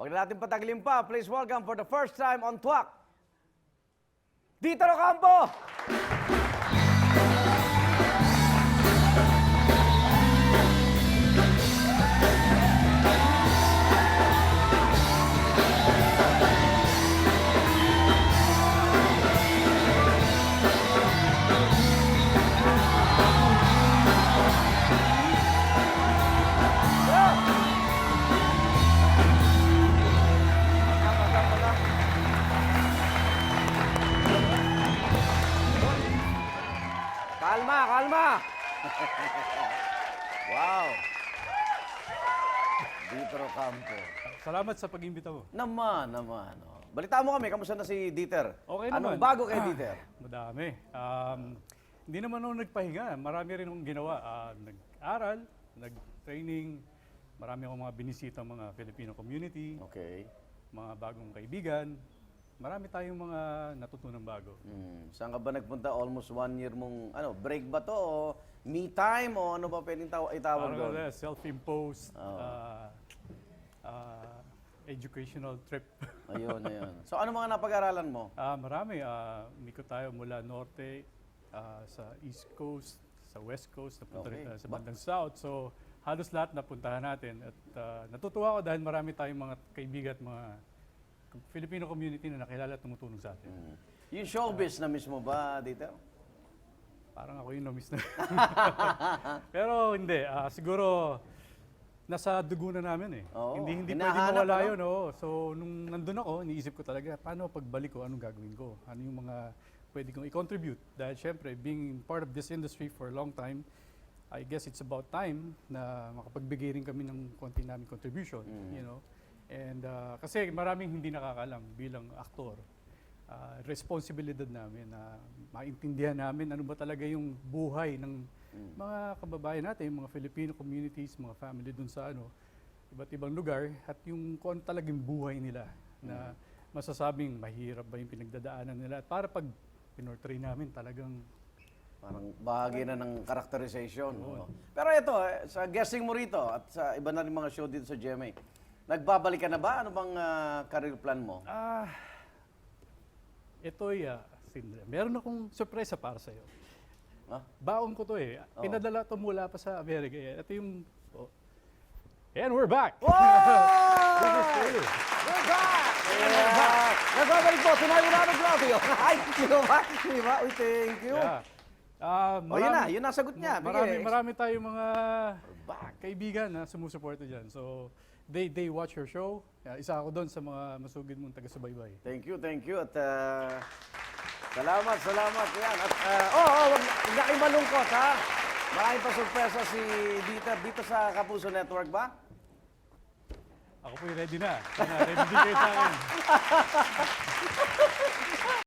Huwag na natin patagalin pa. Please welcome for the first time on Twak, Dito Ocampo! Kalma, kalma! Wow! Dito Ocampo. Salamat sa pag-imbita mo. Naman. Oh. Balita mo kami, kamusta na si Dieter? Okay Anong naman. bago kay Dieter? Madami. Hindi naman ako nagpahinga. Marami rin akong ginawa. Nag-aral, nag-training. Marami akong mga binisita mga Filipino community, Okay. mga bagong kaibigan. Marami tayong mga natutunan bago. Saan ka ba nagpunta? Almost 1 year mong, break ba to? O me time? O ano ba pwedeng itawag Parang doon? self-imposed educational trip. Ayun. So ano mga napag-aralan mo? Marami. Umikot tayo mula norte, sa east coast, sa west coast, napunta rin tayo sa bandang south. So halos lahat napuntahan natin. At natutuwa ako dahil marami tayong mga kaibigan at mga Filipino community na nakilala at tumutulong sa atin. Yung showbiz na mismo ba, Dieter? Parang ako yung na-miss na. Pero hindi. Siguro, nasa dugo na namin eh. Oo, Hindi hinahanap, pwede mawala ano? yun. Oo. So, nung nandun ako, iniisip ko talaga, paano pagbalik ko, anong gagawin ko? Ano yung mga pwede kong i-contribute? Dahil syempre, being part of this industry for a long time, I guess it's about time na makapagbigay rin kami ng konti namin contribution, you know. And kasi maraming hindi nakakalam bilang aktor, responsibilidad namin na maintindihan namin ano ba talaga yung buhay ng mga kababayan natin, yung mga Filipino communities, mga family dun sa iba't ibang lugar at yung kung ano talagang buhay nila na masasabing mahirap ba yung pinagdadaanan nila at para pag pinortray namin talagang Parang bahagi na ng characterization. Oo. Pero ito, sa guessing mo rito at sa iba na rin mga show dito sa GMA, nagbabalik ka na ba? Ano bang career plan mo? ito'y meron akong sorpresa para sa'yo. Baon ko to eh. Oo. Pinadala to mula pa sa Amerika. Ito yung... And we're back! Wow! This is for you. We're back! We're back! Nagbabalik po, Tunay Urano Claudio. Ay, di ba? Uy, thank you. Yeah. Yun na, sagot niya. Marami tayong mga back. kaibigan na sumusuporta dyan. So, they watch your show. Isa ako doon sa mga masugid mong taga-subaybay. Thank you. At salamat. Yan. At wag na kayo malungkot, ha? Maraming pa sorpresa si Dieter dito sa Kapuso Network ba? Ako po'y ready na. Ready din kayo sa akin.